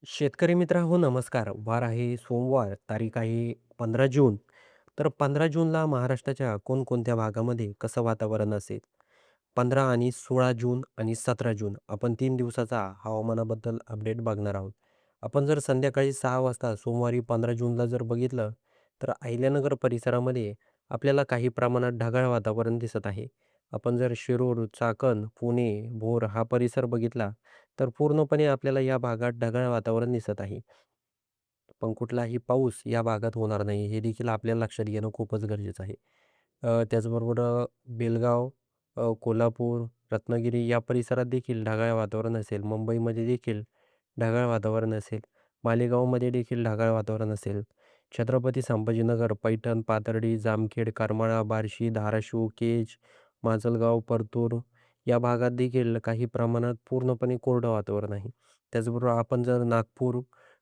शेतकरी मित्र हो नमस्कार. वार आहे सोमवार, तारीख आहे 15 जून. तर 15 जूनला महाराष्ट्राच्या कोणकोणत्या भागामध्ये कसं वातावरण असेल? 15 आणि 16 जून आणि 17 जून आपण 3 दिवसाचा हवामानाबद्दल अपडेट बघणार आहोत. आपण जर संध्याकाळी 6 वाजता सोमवारी 15 जूनला जर बघितलं, तर अहिल्यानगर परिसरामध्ये आपल्याला काही प्रमाणात ढगाळ वातावरण दिसत आहे. आपण जर शिरूर, चाकण, पुणे, भोर हा परिसर बघितला, तर पूर्णपणे आपल्याला या भागात ढगाळ वातावरण दिसत आहे. पण कुठलाही पाऊस या भागात होणार नाही, हे देखील आपल्याला लक्षात घेणं खूपच गरजेचं आहे. त्याचबरोबर बेलगाव, कोल्हापूर, रत्नागिरी या परिसरात देखील ढगाळ वातावरण असेल. मुंबईमध्ये देखील ढगाळ वातावरण असेल. मालेगावमध्ये देखील ढगाळ वातावरण असेल. छत्रपती संभाजीनगर, पैठण, पाथर्डी, जामखेड, करमाळा, बार्शी, धाराशिव, केज, माजलगाव, परतूर या भागात देखील काही प्रमाणात पूर्णपणे कोरडं वातावरण आहे. त्याचबरोबर आपण जर नागपूर,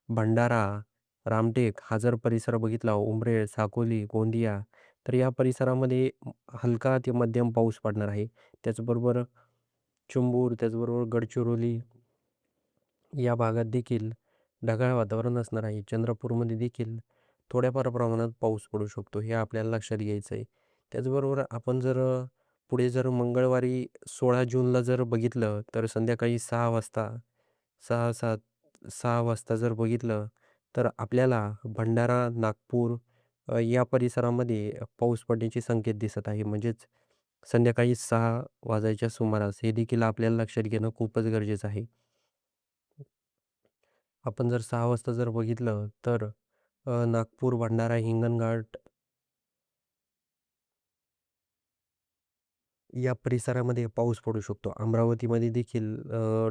भंडारा, रामटेक हा जर परिसर बघितला, उमरेड, साकोली, गोंदिया, तर या परिसरामध्ये हलका ते मध्यम पाऊस पडणार आहे. त्याचबरोबर चिंबूर, त्याचबरोबर गडचिरोली या भागात देखील ढगाळ वातावरण असणार आहे. चंद्रपूरमध्ये देखील थोड्याफार प्रमाणात पाऊस पडू शकतो, हे आपल्याला लक्षात घ्यायचं आहे. त्याचबरोबर आपण जर पुढे जर मंगळवारी 16 जूनला जर बघितलं, तर संध्याकाळी 6 वाजता 6-7 6 वाजता जर बघितलं, तर आपल्याला भंडारा, नागपूर या परिसरामध्ये पाऊस पडण्याचे संकेत दिसत आहे. म्हणजेच संध्याकाळी 6 वाजायच्या सुमारास हे देखील आपल्याला लक्षात घेणं खूपच गरजेचं आहे. आपण जर 6 वाजता जर बघितलं, तर नागपूर, भंडारा, हिंगणघाट या परिसरामध्ये पाऊस पडू शकतो. अमरावतीमध्ये देखील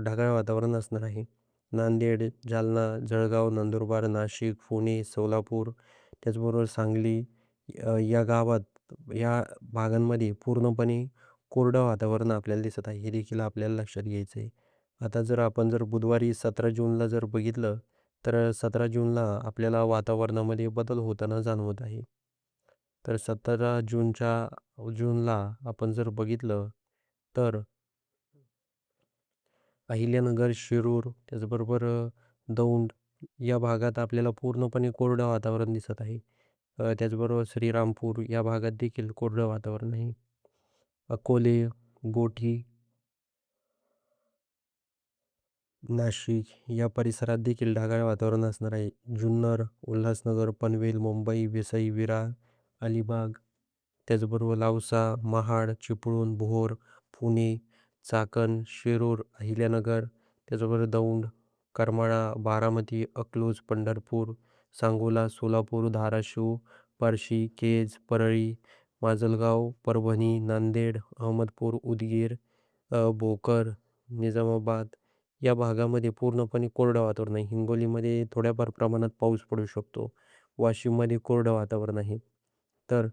ढगाळ वातावरण असणार आहे. नांदेड, जालना, जळगाव, नंदुरबार, नाशिक, पुणे, सोलापूर, त्याचबरोबर सांगली या गावात या भागांमध्ये पूर्णपणे कोरडं वातावरण आपल्याला दिसत आहे. हे देखील आपल्याला लक्षात घ्यायचं आहे. आता जर आपण जर बुधवारी 17 जूनला जर बघितलं, तर 17 जूनला आपल्याला वातावरणामध्ये बदल होताना जाणवत आहे. तर 17 जूनला आपण जर बघितलं, तर अहिल्यानगर, शिरूर, त्याचबरोबर दौंड या भागात आपल्याला पूर्णपणे कोरडं वातावरण दिसत आहे. त्याचबरोबर श्रीरामपूर या भागात देखील कोरडं वातावरण आहे. अकोले, गोठी, नाशिक या परिसरात देखील ढगाळ वातावरण असणार आहे. जुन्नर, उल्हासनगर, पनवेल, मुंबई, वसई, विरार, अलिबाग, त्याचबरोबर औसा, महाड, चिपळूण, भोर, पुणे, चाकण, शिरूर, अहिल्यानगर, त्याचबरोबर दौंड, करमाळा, बारामती, अकलूज, पंढरपूर, सांगोला, सोलापूर, धाराशिव, बार्शी, केज, परळी, माजलगाव, परभणी, नांदेड, अहमदपूर, उदगीर, भोकर, निजामाबाद या भागामध्ये पूर्णपणे कोरडं वातावरण आहे. हिंगोलीमध्ये थोड्याफार प्रमाणात पाऊस पडू शकतो. वाशिममध्ये कोरडं वातावरण आहे. तर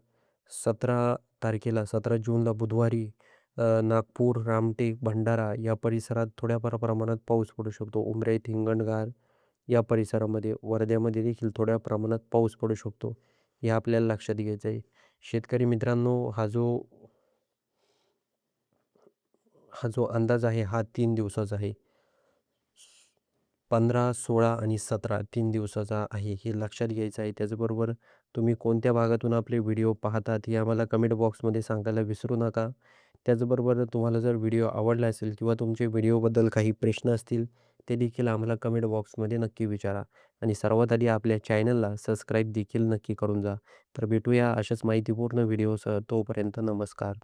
17 तारखेला 17 जूनला बुधवारी नागपूर, रामटेक, भंडारा या परिसरात थोड्याफार प्रमाणात पाऊस पडू शकतो. उमरेठ, हिंगणघाट या परिसरामध्ये, वर्ध्यामध्ये देखील थोड्या प्रमाणात पाऊस पडू शकतो. हे आपल्याला लक्षात घ्यायचं आहे. शेतकरी मित्रांनो, हा जो अंदाज आहे, हा 3 दिवसाचा आहे. 15, 16 आणि 17 3 दिवसाचा आहे, हे लक्षात घ्यायचं आहे. त्याचबरोबर तुम्ही कोणत्या भागातून आपले व्हिडिओ पाहतात हे आम्हाला कमेंट बॉक्समध्ये सांगायला विसरू नका. त्याचबरोबर तुम्हाला जर व्हिडिओ आवडला असेल किंवा तुमचे व्हिडिओबद्दल काही प्रश्न असतील, ते देखील आम्हाला कमेंट बॉक्समध्ये नक्की विचारा. आणि सर्वात आधी आपल्या चॅनलला सबस्क्राईब देखील नक्की करून जा. तर भेटूया अशाच माहितीपूर्ण व्हिडिओसह. तोपर्यंत नमस्कार.